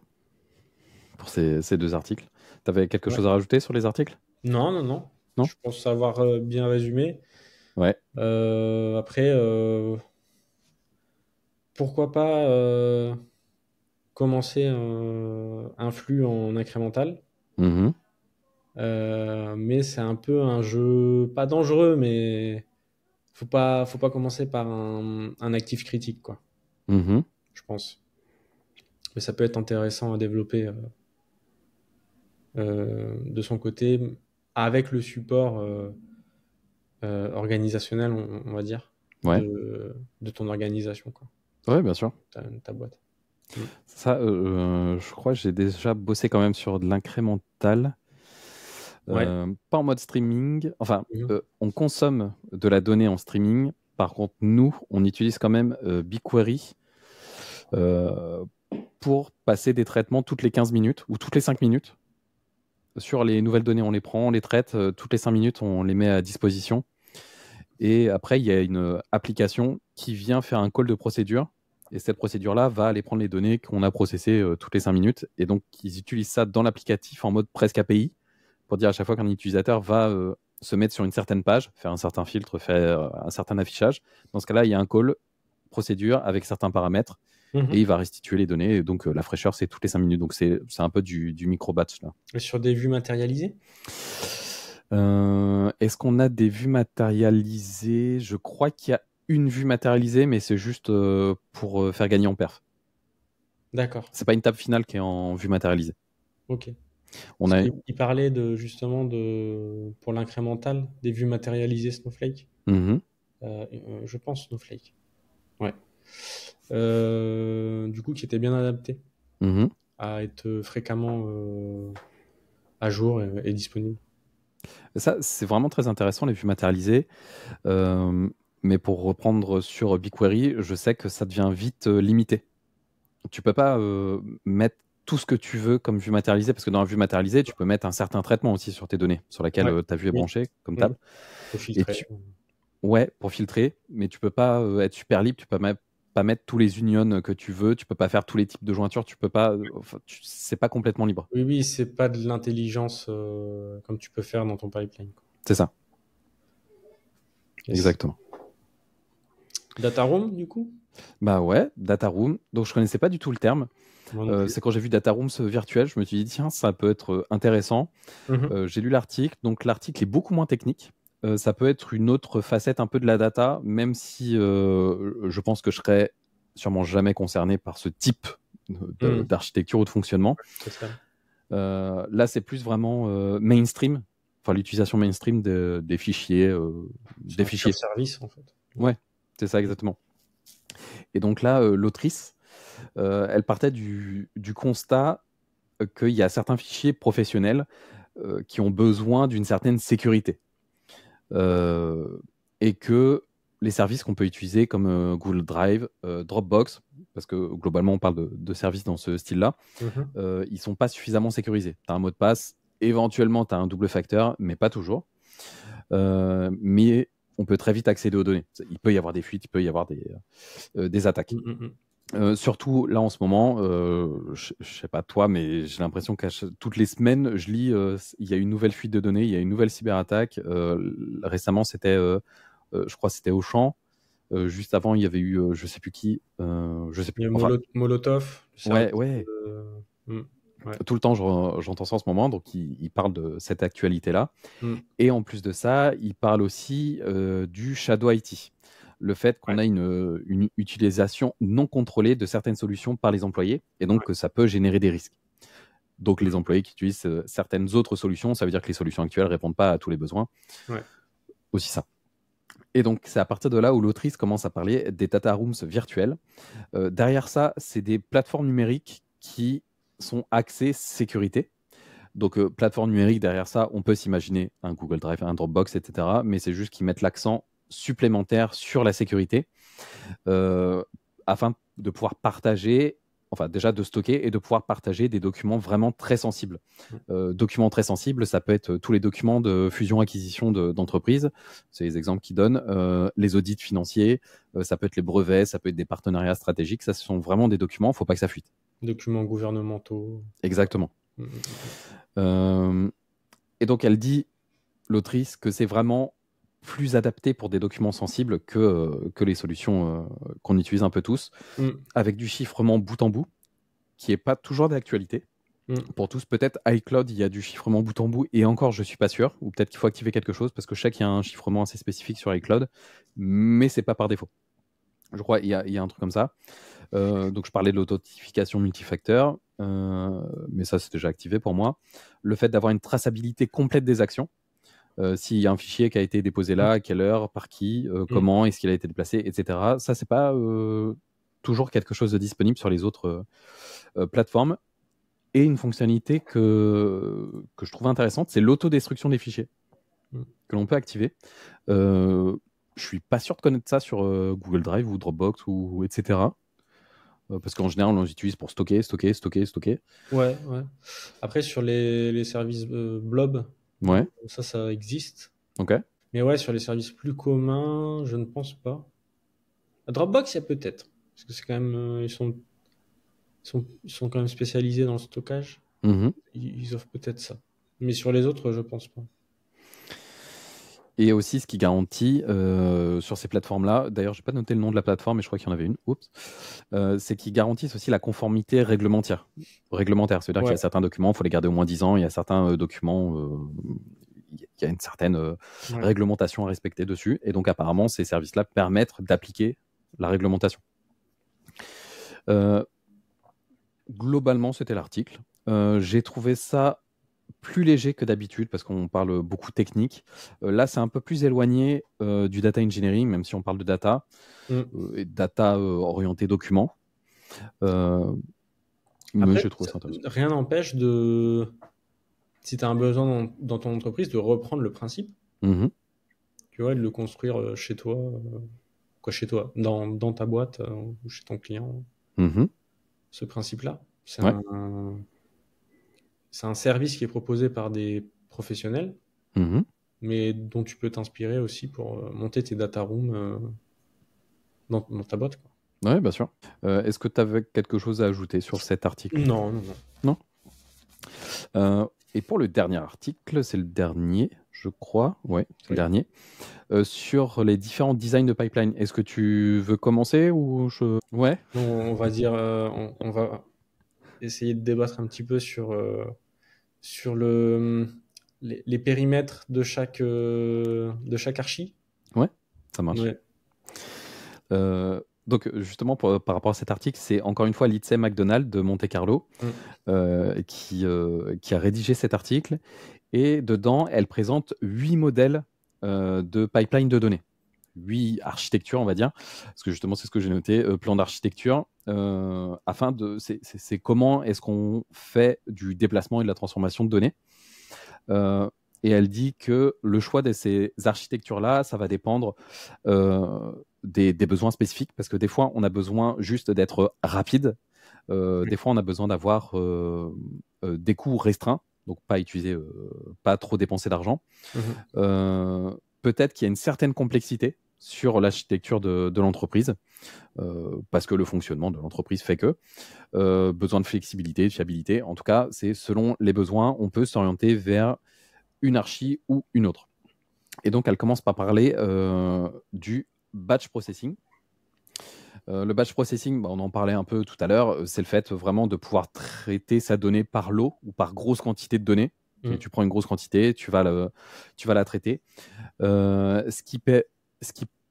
pour ces deux articles. Tu avais quelque Ouais. chose à rajouter sur les articles? Non, non, non. Non? Je pense avoir bien résumé. Ouais. Après, pourquoi pas commencer un flux en incrémental. Mhm. Mais c'est un peu un jeu, pas dangereux, mais faut pas commencer par un actif critique, quoi, Mhm. je pense. Mais ça peut être intéressant à développer de son côté avec le support organisationnel, on va dire, Ouais. de ton organisation, quoi, Ouais, bien sûr. ta boîte. Mm. Ça, je crois que j'ai déjà bossé quand même sur de l'incrémental. Ouais. Pas en mode streaming. Enfin, Mhm. on consomme de la donnée en streaming. Par contre, nous, on utilise quand même BigQuery euh, pour passer des traitements toutes les 15 minutes ou toutes les 5 minutes. Sur les nouvelles données, on les prend, on les traite. Toutes les 5 minutes, on les met à disposition. Et après, il y a une application qui vient faire un call de procédure. Et cette procédure-là va aller prendre les données qu'on a processées toutes les 5 minutes. Et donc, ils utilisent ça dans l'applicatif en mode presque API pour dire à chaque fois qu'un utilisateur va se mettre sur une certaine page, faire un certain filtre, faire un certain affichage. Dans ce cas-là, il y a un call procédure avec certains paramètres et Mhm. il va restituer les données. Et donc, la fraîcheur, c'est toutes les 5 minutes. Donc, c'est un peu du micro-batch là. Et sur des vues matérialisées? Est-ce qu'on a des vues matérialisées? Je crois qu'il y a une vue matérialisée, mais c'est juste pour faire gagner en perf. D'accord, C'est pas une table finale qui est en vue matérialisée. ok. On Parce a. qu'il parlait de justement pour l'incrémental des vues matérialisées Snowflake. Mhm, Je pense Snowflake. Ouais. Du coup, qui était bien adapté mhm. à être fréquemment à jour et disponible. Ça, c'est vraiment très intéressant, les vues matérialisées. Euh, mais pour reprendre sur BigQuery, je sais que ça devient vite limité. Tu peux pas mettre tout ce que tu veux comme vue matérialisée, parce que dans la vue matérialisée, tu peux mettre un certain traitement aussi sur tes données, sur laquelle Ouais. ta vue est Oui. branchée comme Mm. table. Faut Et filtrer. tu, ouais, pour filtrer, mais tu peux pas être super libre, tu peux pas mettre tous les unions que tu veux, tu peux pas faire tous les types de jointures, tu peux pas, enfin, c'est pas complètement libre. Oui, oui, c'est pas de l'intelligence comme tu peux faire dans ton pipeline, quoi. C'est ça, Yes. exactement. Data room, du coup? Bah ouais, data room. Donc je connaissais pas du tout le terme. Moi non plus. C'est quand j'ai vu data rooms virtuel, je me suis dit tiens, ça peut être intéressant. Mhm. J'ai lu l'article, donc l'article est beaucoup moins technique. Ça peut être une autre facette un peu de la data, même si je pense que je serais sûrement jamais concerné par ce type Mm. d'architecture ou de fonctionnement. Total. Là, c'est plus vraiment mainstream, enfin l'utilisation mainstream des fichiers. C'est Des un pur fichiers. service, en fait. Ouais, c'est ça exactement. Et donc là, l'autrice, elle partait du constat qu'il y a certains fichiers professionnels qui ont besoin d'une certaine sécurité. Euh, et que les services qu'on peut utiliser comme Google Drive, Dropbox, parce que globalement on parle de services dans ce style-là, Mhm. ils sont pas suffisamment sécurisés. Tu as un mot de passe, éventuellement tu as un double facteur, mais pas toujours. Mais on peut très vite accéder aux données. Il peut y avoir des fuites, il peut y avoir des attaques. Mm, mm, mm. Surtout là en ce moment, je sais pas toi, mais j'ai l'impression que toutes les semaines, je lis, il y a une nouvelle fuite de données, il y a une nouvelle cyberattaque. Récemment, c'était, je crois, que c'était Auchan. Juste avant, il y avait eu, je sais plus qui, je sais plus. Il y a Enfin, Molotov, le ouais, service. ouais. Mm. Ouais. Tout le temps, j'entends ça en ce moment, donc il parle de cette actualité-là. Mm. Et en plus de ça, il parle aussi du shadow IT. Le fait qu'on Ouais. a une utilisation non contrôlée de certaines solutions par les employés, et donc que ça peut générer des risques. Donc les Mm. employés qui utilisent certaines autres solutions, ça veut dire que les solutions actuelles ne répondent pas à tous les besoins. Ouais. Aussi ça. Et donc c'est à partir de là où l'autrice commence à parler des data rooms virtuels. Derrière ça, c'est des plateformes numériques qui sont axées sécurité. Donc, plateforme numérique, derrière ça, on peut s'imaginer un Google Drive, un Dropbox, etc. Mais c'est juste qu'ils mettent l'accent supplémentaire sur la sécurité euh, afin de pouvoir partager enfin déjà de stocker et de pouvoir partager des documents vraiment très sensibles. Documents très sensibles, ça peut être tous les documents de fusion-acquisition d'entreprise, c'est les exemples qu'ils donnent, les audits financiers, ça peut être les brevets, ça peut être des partenariats stratégiques, ça ce sont vraiment des documents, il ne faut pas que ça fuite. Documents gouvernementaux. Exactement. Et donc elle dit, l'autrice, que c'est vraiment plus adapté pour des documents sensibles que les solutions qu'on utilise un peu tous, avec du chiffrement bout en bout, qui n'est pas toujours d'actualité. Pour tous, peut-être iCloud, il y a du chiffrement bout en bout, et encore, je ne suis pas sûr, ou peut-être qu'il faut activer quelque chose, parce que je sais qu'il y a un chiffrement assez spécifique sur iCloud, mais ce n'est pas par défaut. Je crois qu'il y a un truc comme ça. Donc, je parlais de l'authentification multifacteur, mais ça, c'est déjà activé pour moi. Le fait d'avoir une traçabilité complète des actions, s'il y a un fichier qui a été déposé là, à quelle heure, par qui, comment, est-ce qu'il a été déplacé, etc. Ça, c'est pas toujours quelque chose de disponible sur les autres plateformes. Et une fonctionnalité que je trouve intéressante, c'est l'autodestruction des fichiers que l'on peut activer. Je suis pas sûr de connaître ça sur Google Drive ou Dropbox ou etc. Parce qu'en général, on les utilise pour stocker. Ouais. Après, sur les services Blob, ouais. Ça existe. Ok. Mais ouais, sur les services plus communs, je ne pense pas. À Dropbox, il y a peut-être. Parce que c'est quand même, ils sont quand même spécialisés dans le stockage. Ils offrent peut-être ça. Mais sur les autres, je pense pas. Et aussi, ce qui garantit sur ces plateformes-là, d'ailleurs, je n'ai pas noté le nom de la plateforme, mais je crois qu'il y en avait une, c'est qu'ils garantissent aussi la conformité réglementaire. C'est-à-dire qu'il y a certains documents, il faut les garder au moins 10 ans, il y a certains documents, il y a une certaine réglementation à respecter dessus, et donc apparemment, ces services-là permettent d'appliquer la réglementation. Globalement, c'était l'article. J'ai trouvé ça plus léger que d'habitude parce qu'on parle beaucoup technique. Là, c'est un peu plus éloigné du data engineering, même si on parle de data, et data orienté document. Mais je trouve ça intéressant. Rien n'empêche si tu as un besoin dans ton entreprise, de reprendre le principe. Tu vois, de le construire chez toi, chez toi, dans ta boîte ou chez ton client. Ce principe-là. C'est un service qui est proposé par des professionnels, mais dont tu peux t'inspirer aussi pour monter tes data rooms dans ta boîte. Oui, bien sûr. Est-ce que tu avais quelque chose à ajouter sur cet article ? Non. Et pour le dernier article, c'est le dernier, je crois. Ouais, c'est le dernier. Sur les différents designs de pipeline. Est-ce que tu veux commencer ou Ouais. On va dire, on va essayer de débattre un petit peu sur les périmètres de chaque archi. Ouais, ça marche. Ouais. Donc justement, par rapport à cet article, c'est encore une fois Lindsay McDonald de Monte Carlo qui a rédigé cet article. Et dedans, elle présente 8 modèles de pipeline de données. 8 architectures, on va dire. Parce que justement, c'est ce que j'ai noté, plan d'architecture. C'est comment est-ce qu'on fait du déplacement et de la transformation de données. Et elle dit que le choix de ces architectures-là, ça va dépendre des besoins spécifiques, parce que des fois, on a besoin juste d'être rapide. Des fois, on a besoin d'avoir des coûts restreints, donc pas trop dépenser d'argent. Peut-être qu'il y a une certaine complexité sur l'architecture de l'entreprise, parce que le fonctionnement de l'entreprise fait que besoin de flexibilité, de fiabilité. En tout cas, c'est selon les besoins, on peut s'orienter vers une archi ou une autre. Et donc, elle commence par parler du batch processing. Le batch processing, on en parlait un peu tout à l'heure, c'est le fait vraiment de pouvoir traiter sa donnée par lot ou par grosse quantité de données. Tu prends une grosse quantité, tu vas la traiter. Ce qui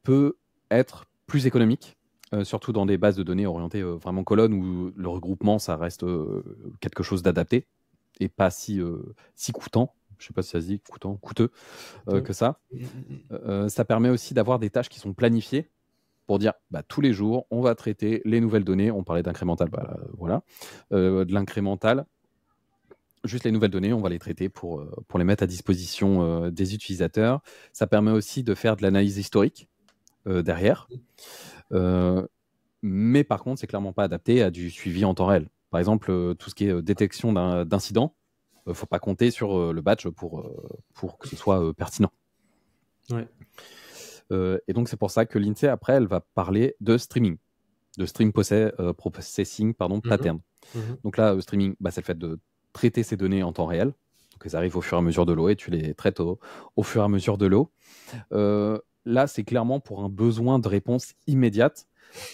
peut être plus économique, surtout dans des bases de données orientées vraiment colonnes où le regroupement, ça reste quelque chose d'adapté et pas si coûtant. Je ne sais pas si ça se dit coûteux que ça. Ça permet aussi d'avoir des tâches qui sont planifiées pour dire tous les jours, on va traiter les nouvelles données. On parlait d'incrémental, voilà. De l'incrémental, juste les nouvelles données, on va les traiter pour les mettre à disposition des utilisateurs. Ça permet aussi de faire de l'analyse historique derrière. mais par contre, c'est clairement pas adapté à du suivi en temps réel. Par exemple, tout ce qui est détection d'incidents, faut pas compter sur le batch pour que ce soit pertinent. Ouais. Et donc, c'est pour ça que l'INSEE, après, elle va parler de streaming, de stream processing pattern. Donc là, streaming, c'est le fait de traiter ces données en temps réel. Donc, elles arrivent au fur et à mesure de l'eau et tu les traites au fur et à mesure de l'eau. Là, c'est clairement pour un besoin de réponse immédiate.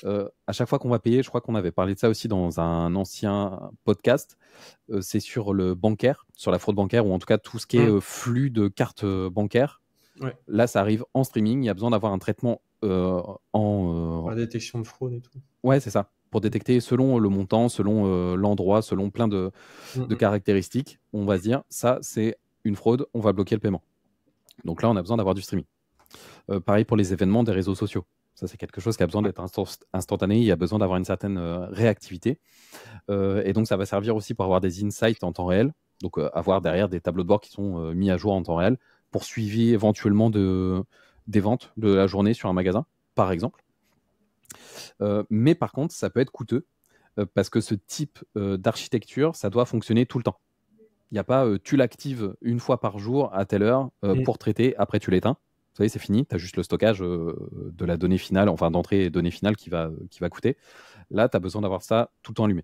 À chaque fois qu'on va payer, je crois qu'on avait parlé de ça aussi dans un ancien podcast, c'est sur le bancaire, sur la fraude bancaire, ou en tout cas tout ce qui est flux de cartes bancaires. Ouais. Là, ça arrive en streaming. Il y a besoin d'avoir un traitement la détection de fraude et tout. Ouais, c'est ça. Pour détecter selon le montant, selon l'endroit, selon plein de caractéristiques, on va se dire, ça, c'est une fraude, on va bloquer le paiement. Donc là, on a besoin d'avoir du streaming. Pareil pour les événements des réseaux sociaux. Ça, c'est quelque chose qui a besoin d'être instantané. Il y a besoin d'avoir une certaine réactivité. Et donc, ça va servir aussi pour avoir des insights en temps réel. Donc, avoir derrière des tableaux de bord qui sont mis à jour en temps réel pour suivi éventuellement des ventes de la journée sur un magasin, par exemple. Mais par contre, ça peut être coûteux parce que ce type d'architecture, ça doit fonctionner tout le temps. Il n'y a pas tu l'actives une fois par jour à telle heure pour traiter, après tu l'éteins. Vous savez, c'est fini, tu as juste le stockage de la donnée finale, enfin d'entrée et donnée finale qui va coûter. Là, tu as besoin d'avoir ça tout le temps allumé.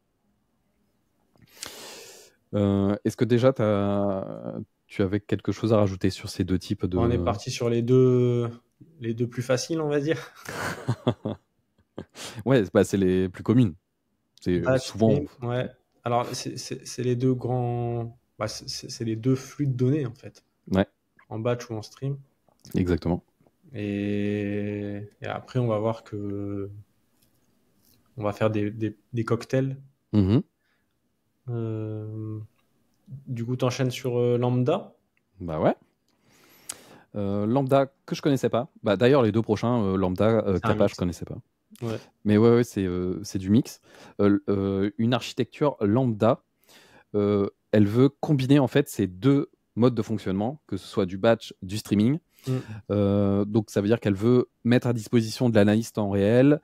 Est-ce que déjà tu avais quelque chose à rajouter sur ces deux types de... On est parti sur les deux plus faciles, on va dire. Ouais, c'est les plus communes. C'est souvent... Ouais. Alors, c'est les deux grands... c'est les deux flux de données, en fait. Ouais. En batch ou en stream. Exactement. Et après, on va voir que... On va faire des cocktails. Du coup, tu enchaînes sur Lambda. Bah ouais. Lambda, que je connaissais pas. D'ailleurs, les deux prochains, Lambda, Kappa, je connaissais pas. Ouais. Mais ouais, c'est du mix. Une architecture Lambda, elle veut combiner en fait ces deux modes de fonctionnement, que ce soit du batch, du streaming. Donc ça veut dire qu'elle veut mettre à disposition de l'analyste en réel,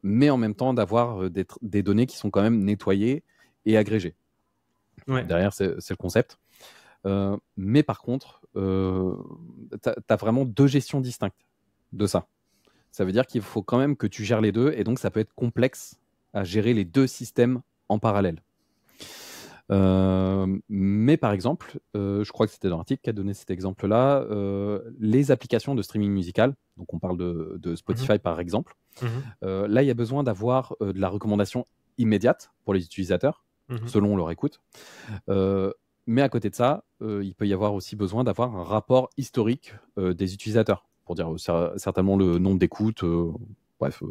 mais en même temps d'avoir des données qui sont quand même nettoyées et agrégées. Ouais. Derrière, c'est le concept. Mais par contre, tu as vraiment deux gestions distinctes de ça. Ça veut dire qu'il faut quand même que tu gères les deux, et donc ça peut être complexe à gérer les deux systèmes en parallèle. Mais par exemple, je crois que c'était dans l'article qui a donné cet exemple-là, les applications de streaming musical, donc on parle de Spotify par exemple, là il y a besoin d'avoir de la recommandation immédiate pour les utilisateurs, selon leur écoute. Mais à côté de ça, il peut y avoir aussi besoin d'avoir un rapport historique des utilisateurs, pour dire certainement le nombre d'écoutes, bref,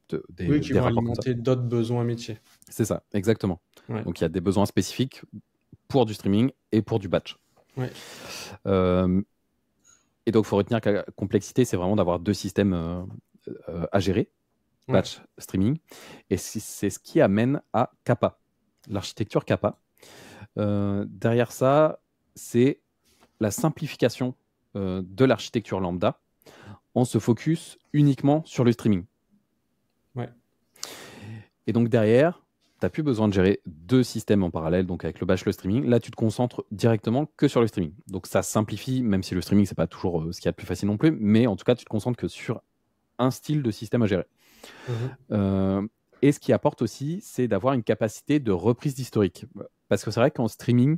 qui vont alimenter d'autres besoins métiers. C'est ça, exactement. Ouais. Donc il y a des besoins spécifiques pour du streaming et pour du batch. Ouais. Et donc il faut retenir que la complexité, c'est vraiment d'avoir deux systèmes à gérer, batch, streaming. Et c'est ce qui amène à Kappa, l'architecture Kappa. Derrière ça, c'est la simplification de l'architecture lambda en se focus uniquement sur le streaming. Ouais. Et donc derrière, tu n'as plus besoin de gérer deux systèmes en parallèle, donc avec le batch, le streaming. Là, tu te concentres directement que sur le streaming. Donc ça simplifie, même si le streaming, c'est pas toujours ce qu'il y a de plus facile non plus, mais en tout cas, tu te concentres que sur un style de système à gérer. Et ce qui apporte aussi, c'est d'avoir une capacité de reprise d'historique. Parce que c'est vrai qu'en streaming,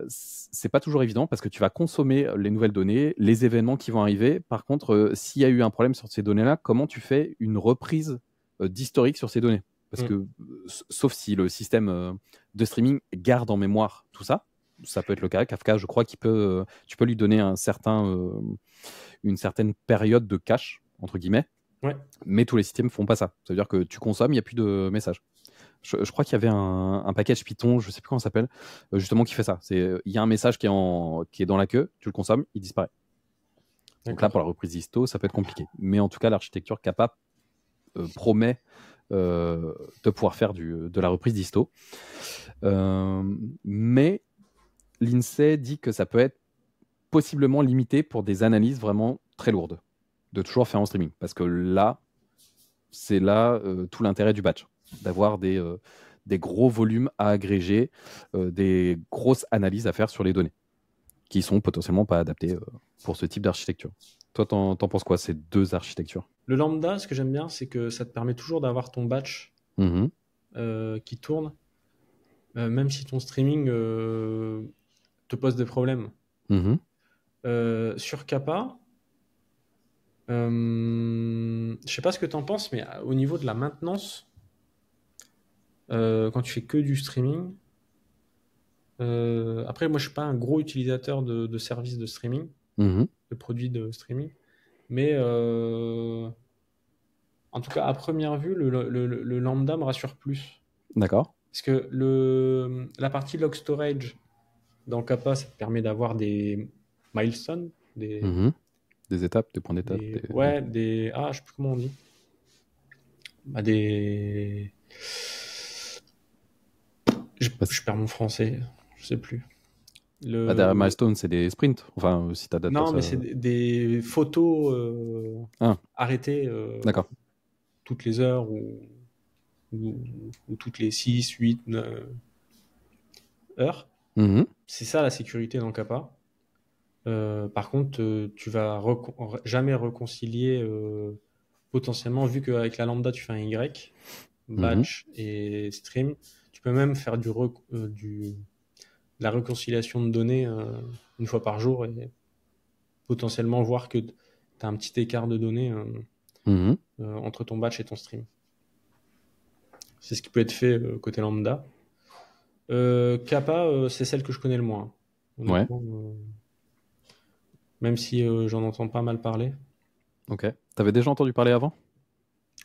c'est pas toujours évident parce que tu vas consommer les nouvelles données, les événements qui vont arriver. Par contre, s'il y a eu un problème sur ces données-là, comment tu fais une reprise d'historique sur ces données? Parce que, sauf si le système de streaming garde en mémoire tout ça, ça peut être le cas. Kafka, je crois tu peux lui donner une certaine période de cache, entre guillemets. Ouais. Mais tous les systèmes font pas ça. Ça veut dire que tu consommes, il n'y a plus de messages. Je crois qu'il y avait un package Python, je ne sais plus comment ça s'appelle, justement qui fait ça. Il y a un message qui est dans la queue, tu le consommes, il disparaît. Donc là, pour la reprise d'histo, ça peut être compliqué. Mais en tout cas, l'architecture Kappa promet de pouvoir faire de la reprise d'histo. Mais l'INSEE dit que ça peut être possiblement limité pour des analyses vraiment très lourdes, de toujours faire en streaming. Parce que là, c'est là tout l'intérêt du batch, d'avoir des gros volumes à agréger, des grosses analyses à faire sur les données, qui sont potentiellement pas adaptées pour ce type d'architecture. Toi, t'en penses quoi, ces deux architectures? Le lambda, ce que j'aime bien, c'est que ça te permet toujours d'avoir ton batch Mhm. qui tourne, même si ton streaming te pose des problèmes. Mhm. Sur Kappa, je sais pas ce que tu en penses, mais au niveau de la maintenance, quand tu fais que du streaming, après, moi, je suis pas un gros utilisateur de services de streaming, Mhm. de produits de streaming, mais en tout cas, à première vue, le lambda me rassure plus. D'accord. Parce que la partie log storage dans Kappa, ça te permet d'avoir des milestones, Mhm. Des étapes, des points d'étape. ouais, je sais plus comment on dit. Bah, je perds mon français, je sais plus. Derrière milestone, c'est des sprints. Enfin, si tu adaptes Non, ça. mais c'est des photos Ah, arrêtées d'accord. toutes les heures ou toutes les 6, 8 heures. Mhm. C'est ça la sécurité dans Kappa. Par contre, tu vas jamais réconcilier potentiellement, vu qu'avec la lambda, tu fais un Y, Mhm. batch et stream. Tu peux même faire de la réconciliation de données une fois par jour et potentiellement voir que tu as un petit écart de données Mhm. entre ton batch et ton stream. C'est ce qui peut être fait côté lambda. Kappa, c'est celle que je connais le moins. Ouais. Honnêtement, même si j'en entends pas mal parler. Ok. T'avais déjà entendu parler avant?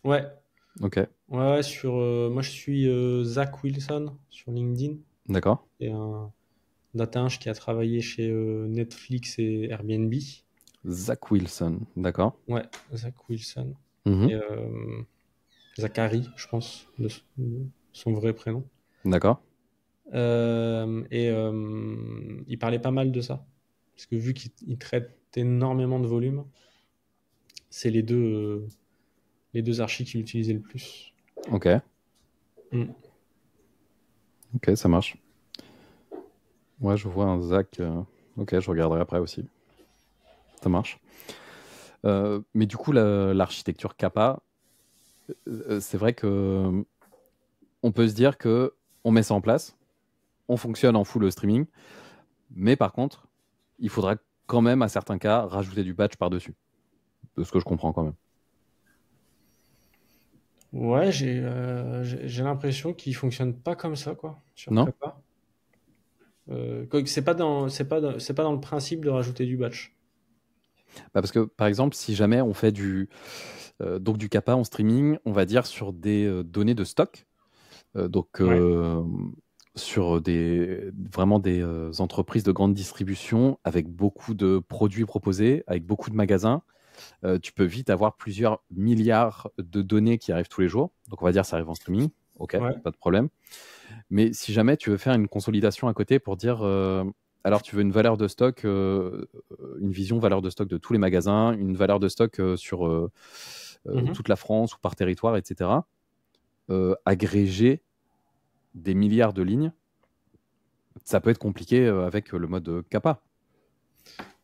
Ouais, Ok. ouais, moi je suis Zach Wilson sur LinkedIn. D'accord. C'est un data eng qui a travaillé chez Netflix et Airbnb. Zach Wilson. D'accord. Ouais, Zach Wilson. Mhm. Et Zachary, je pense, de son vrai prénom. D'accord. Il parlait pas mal de ça. Parce que vu qu'il traite énormément de volume, c'est les deux archis qu'il utilisait le plus. Ok. Mm. Ok, ça marche. Ouais, je vois un Zach. Ok, je regarderai après aussi. Ça marche. Mais du coup, l'architecture Kappa, c'est vrai que on peut se dire que on met ça en place, on fonctionne en full streaming, mais par contre, il faudra quand même, à certains cas, rajouter du batch par-dessus. De ce que je comprends quand même. Ouais, j'ai l'impression qu'il fonctionne pas comme ça, quoi, sur Non? Kappa. C'est pas dans le principe de rajouter du batch. Parce que, par exemple, si jamais on fait donc du Kappa en streaming, on va dire sur des données de stock, donc Ouais. sur vraiment des entreprises de grande distribution avec beaucoup de produits proposés, avec beaucoup de magasins, tu peux vite avoir plusieurs milliards de données qui arrivent tous les jours. Donc on va dire ça arrive en streaming, ok, Ouais. pas de problème. Mais si jamais tu veux faire une consolidation à côté pour dire, alors tu veux une valeur de stock, une vision valeur de stock de tous les magasins, une valeur de stock sur Mhm. toute la France ou par territoire, etc. Agréger des milliards de lignes, ça peut être compliqué avec le mode Kappa.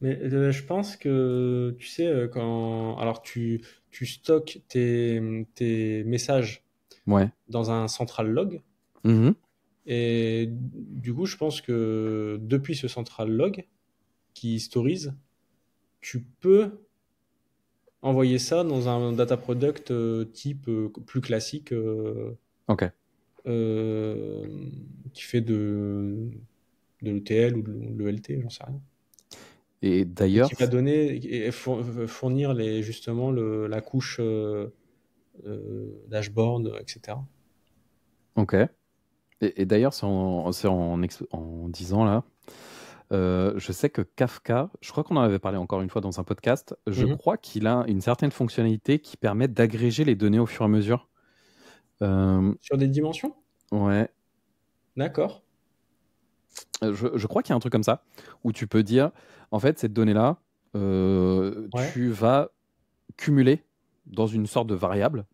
Mais je pense que, tu sais, alors tu stockes tes messages Ouais. dans un central log, Mhm. et du coup, je pense que depuis ce central log qui historise, tu peux envoyer ça dans un data product type plus classique Ok. euh, qui fait de l'ETL ou de l'ELT, j'en sais rien. Et Et d'ailleurs, qui va donner et fournir justement la couche dashboard, etc. ok. Et d'ailleurs, en disant là, je sais que Kafka, je crois qu'on en avait parlé encore une fois dans un podcast, je Mhm. crois qu'il a une certaine fonctionnalité qui permet d'agréger les données au fur et à mesure. Euh, Sur des dimensions? ouais, D'accord. je crois qu'il y a un truc comme ça, où tu peux dire, en fait, cette donnée-là, Ouais. tu vas cumuler dans une sorte de variable.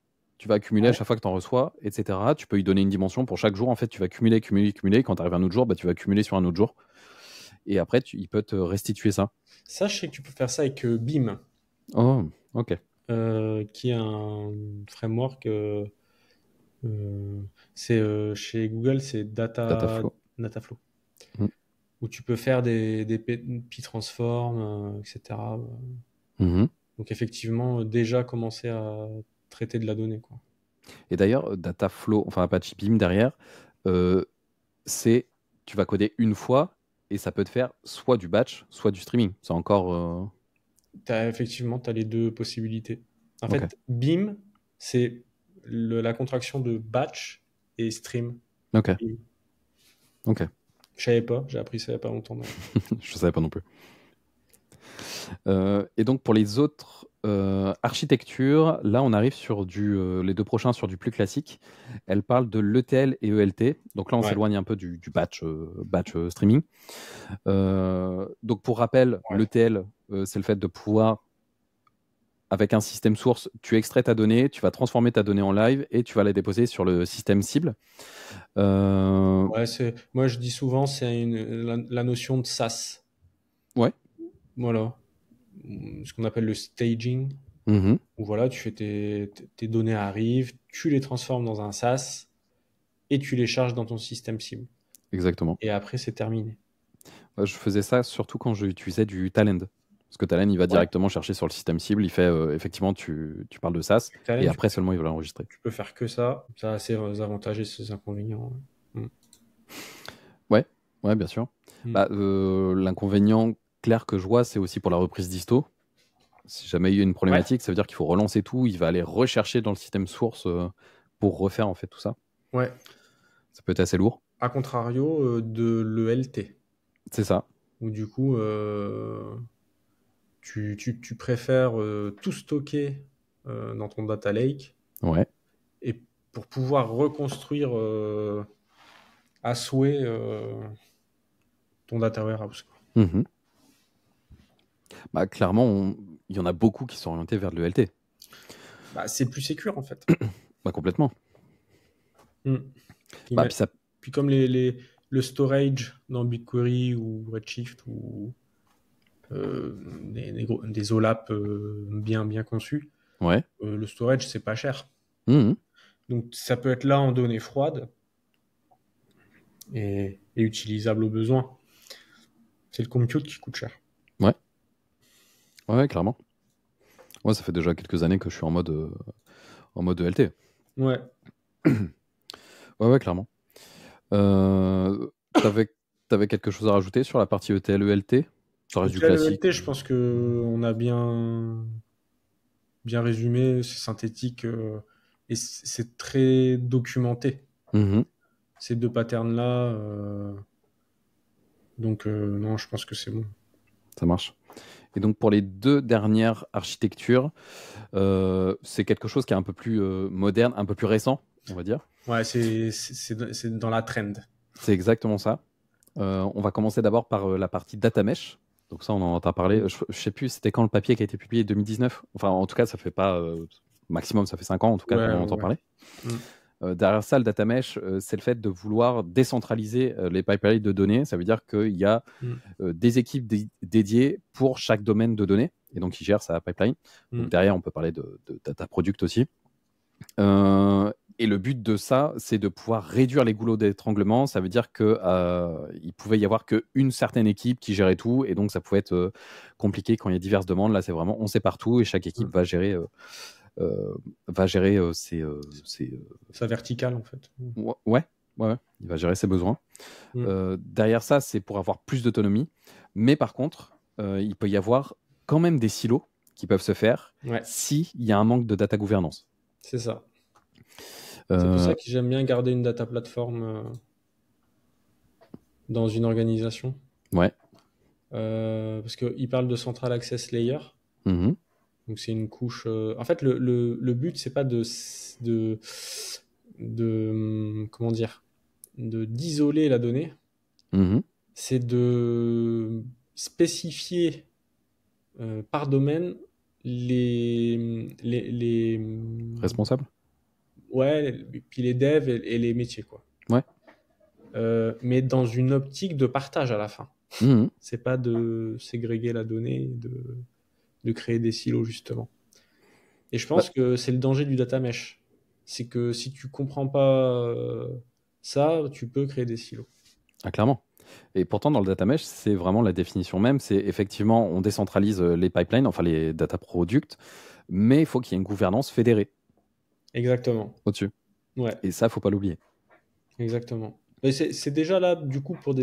tu vas accumuler à chaque fois que tu en reçois, etc. Tu peux lui donner une dimension pour chaque jour. En fait, tu vas cumuler. Quand tu arrives un autre jour, bah, tu vas accumuler sur un autre jour. Et après, il peut te restituer ça. Ça, je sais que tu peux faire ça avec Beam, Oh, ok. qui est un framework. C'est chez Google, c'est Dataflow. Dataflow, Mm. où tu peux faire des P-transforms, etc. Mhm. Donc effectivement, déjà commencer à traiter de la donnée, quoi. Et d'ailleurs, Dataflow, enfin Apache Beam derrière, euh, tu vas coder une fois et ça peut te faire soit du batch, soit du streaming. C'est encore. Effectivement, tu as les deux possibilités. En Ok. fait, Beam, c'est la contraction de batch et stream. Ok. Beam. Ok. Je savais pas, j'ai appris ça il y a pas longtemps. Je savais pas non plus. Et donc pour les autres architectures, là on arrive sur les deux prochains sur du plus classique. Elles parlent de l'ETL et ELT. Donc là on Ouais, s'éloigne un peu du batch, streaming. Donc pour rappel, ouais. l'ETL, c'est le fait de pouvoir, avec un système source, tu extrais ta donnée, tu vas transformer ta donnée en live et tu vas la déposer sur le système cible. Ouais, moi je dis souvent, c'est la notion de SaaS. Ouais. Voilà. Ce qu'on appelle le staging, Mhm. où voilà, tu fais tes données arrivent, tu les transformes dans un SaaS et tu les charges dans ton système cible. Exactement. Et après, c'est terminé. Je faisais ça surtout quand j'utilisais du Talend. Parce que Talend, il va Ouais. directement chercher sur le système cible. Il fait, effectivement, tu parles de SaaS. Talent, Et après seulement, il va l'enregistrer. tu peux faire que ça. Ça a ses avantages et ses inconvénients. Mm. Ouais, ouais, bien sûr. Mm. Bah, l'inconvénient clair que je vois, c'est aussi pour la reprise disto. Si jamais il y a une Ouais. problématique, ça veut dire qu'il faut relancer tout. Il va aller rechercher dans le système source pour refaire en fait tout ça. Ouais. Ça peut être assez lourd. A contrario de l'ELT, C'est ça. où du coup, tu préfères tout stocker dans ton data lake Ouais, et pour pouvoir reconstruire à souhait ton data warehouse, quoi. Mhm. Bah, clairement, il y en a beaucoup qui sont orientés vers de l'ELT. Bah, c'est plus sécure en fait. Bah, complètement. Mm. Bah, puis ça. Puis comme le storage dans BigQuery ou Redshift ou des OLAP bien conçus, Ouais. le storage c'est pas cher. Mhm. Donc ça peut être là en données froides et utilisable au besoin. C'est le compute qui coûte cher. Ouais. Ouais, clairement. Ouais, ça fait déjà quelques années que je suis en mode ELT. Ouais. Ouais, ouais, clairement. Euh, t'avais, t'avais quelque chose à rajouter sur la partie ETL, ELT? Ça reste du Donc là, le classique. LT, je pense que on a bien résumé, c'est synthétique et c'est très documenté. Mhm, Ces deux patterns-là, donc non, je pense que c'est bon. ça marche. Et donc pour les deux dernières architectures, c'est quelque chose qui est un peu plus moderne, un peu plus récent, on va dire. Ouais, c'est dans la trend. C'est exactement ça. On va commencer d'abord par la partie data mesh. Donc ça, on en entend parler. Je sais plus, c'était quand le papier qui a été publié, 2019. Enfin, en tout cas, ça fait pas maximum, ça fait 5 ans en tout cas Ouais, qu'on en ouais, entend ouais. parler. Mm. Derrière ça, le data mesh, c'est le fait de vouloir décentraliser les pipelines de données. Ça veut dire qu'il y a Mm. des équipes dédiées pour chaque domaine de données. Et donc, ils gèrent sa pipeline. Donc Mm. derrière, on peut parler de data product aussi. Et le but de ça, c'est de pouvoir réduire les goulots d'étranglement. Ça veut dire que il pouvait y avoir qu'une certaine équipe qui gérait tout, et donc ça pouvait être compliqué quand il y a diverses demandes. Là, c'est vraiment on sait partout, et chaque équipe Mm. va gérer Ça vertical, en fait. ouais, ouais, ouais, il va gérer ses besoins. Mm. Derrière ça, c'est pour avoir plus d'autonomie, mais par contre, il peut y avoir quand même des silos qui peuvent se faire Ouais, s'il y a un manque de data gouvernance. c'est ça. C'est pour Euh, ça que j'aime bien garder une data platform dans une organisation. ouais. Parce qu'il parle de Central Access Layer. Mhm. Donc c'est une couche. En fait, le but, c'est pas comment dire, d'isoler la donnée, Mhm. c'est de spécifier par domaine les Responsable? ouais, et puis les devs et les métiers, quoi. Ouais. Mais dans une optique de partage à la fin. Mhm. C'est pas de ségréger la donnée, de créer des silos, justement. Et je pense que c'est le danger du data mesh. C'est que si tu comprends pas ça, tu peux créer des silos. Ah, clairement. Et pourtant, dans le data mesh, c'est vraiment la définition même. C'est effectivement, on décentralise les pipelines, enfin les data products, mais il faut qu'il y ait une gouvernance fédérée Exactement. au-dessus. Ouais, Et ça, faut pas l'oublier. exactement. Mais c'est déjà là, du coup, pour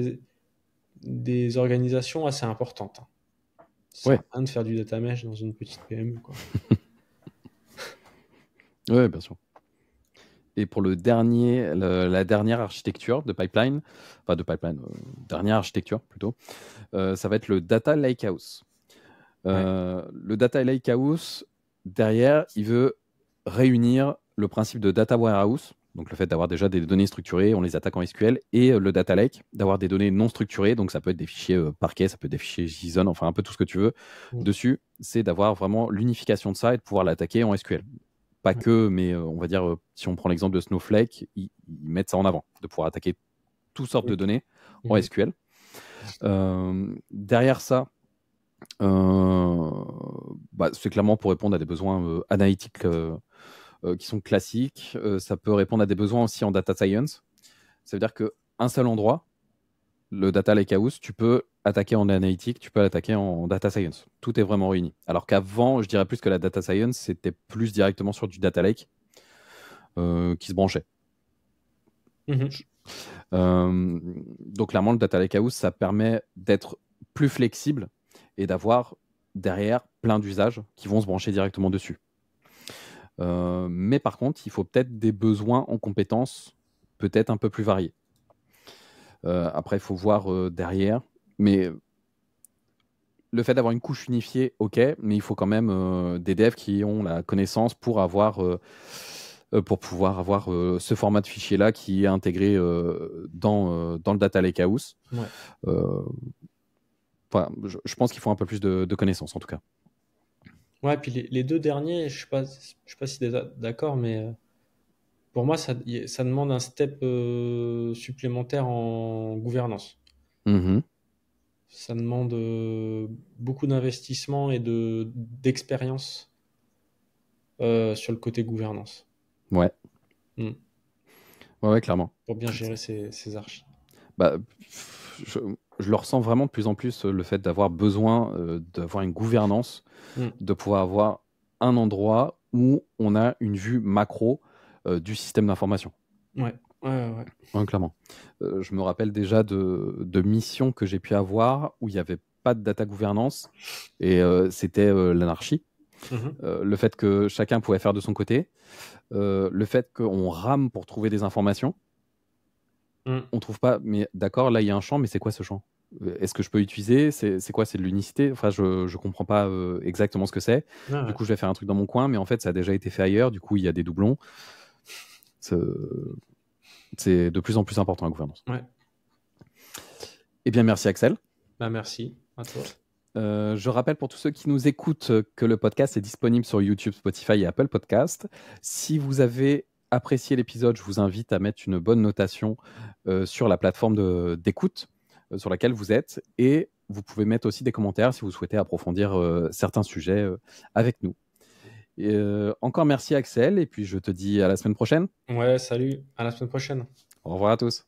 des organisations assez importantes, hein. Ça Ouais. sert à rien de faire du data mesh dans une petite PME, quoi. Oui, bien sûr. Et pour la dernière architecture de pipeline, dernière architecture plutôt, ça va être le Data Lakehouse. Le Data Lakehouse, derrière, il veut réunir le principe de Data Warehouse, donc le fait d'avoir déjà des données structurées, on les attaque en SQL, et le Data Lake, d'avoir des données non structurées, donc ça peut être des fichiers Parquet, ça peut être des fichiers JSON, enfin un peu tout ce que tu veux. Dessus, c'est d'avoir vraiment l'unification de ça et de pouvoir l'attaquer en SQL. Pas que, mais on va dire, si on prend l'exemple de Snowflake, ils mettent ça en avant, de pouvoir attaquer toutes sortes de données en SQL. Derrière ça, c'est clairement pour répondre à des besoins analytiques qui sont classiques. Ça peut répondre à des besoins aussi en data science. Ça veut dire qu'un seul endroit, le data lakehouse, tu peux attaquer en analytique, tu peux l'attaquer en data science. Tout est vraiment réuni. Alors qu'avant, je dirais plus que la data science, c'était plus directement sur du data lake qui se branchait. Donc clairement, le data lakehouse, ça permet d'être plus flexible et d'avoir derrière plein d'usages qui vont se brancher directement dessus. Mais par contre, il faut peut-être des besoins en compétences peut-être un peu plus variés. Après, il faut voir derrière. Mais le fait d'avoir une couche unifiée, ok, mais il faut quand même des devs qui ont la connaissance pour pouvoir avoir ce format de fichier-là qui est intégré dans le data lakehouse. Je pense qu'il faut un peu plus de connaissances, en tout cas. Ouais, puis les deux derniers, je sais pas si tu es d'accord, mais pour moi, ça demande un step supplémentaire en gouvernance. Ça demande beaucoup d'investissement et d'expérience sur le côté gouvernance. Ouais. Ouais, clairement. Pour bien gérer ces archis. Je le ressens vraiment de plus en plus, le fait d'avoir besoin d'avoir une gouvernance, de pouvoir avoir un endroit où on a une vue macro du système d'information. Ouais, clairement. Je me rappelle déjà de missions que j'ai pu avoir où il n'y avait pas de data gouvernance et c'était l'anarchie. Le fait que chacun pouvait faire de son côté, le fait qu'on rame pour trouver des informations. On trouve pas, mais d'accord, là il y a un champ, mais c'est quoi ce champ? Est-ce que je peux utiliser? C'est quoi? C'est de l'unicité? Enfin, je comprends pas exactement ce que c'est. Du coup, je vais faire un truc dans mon coin, mais en fait, ça a déjà été fait ailleurs. Du coup, il y a des doublons. C'est de plus en plus important la gouvernance. Ouais. Eh bien, merci Axel. Merci à toi. Je rappelle pour tous ceux qui nous écoutent que le podcast est disponible sur YouTube, Spotify et Apple Podcast. Si vous avez apprécié l'épisode, je vous invite à mettre une bonne notation sur la plateforme d'écoute sur laquelle vous êtes. Et vous pouvez mettre aussi des commentaires si vous souhaitez approfondir certains sujets avec nous. Encore merci Axel, et puis je te dis à la semaine prochaine. Ouais, salut, à la semaine prochaine. Au revoir à tous.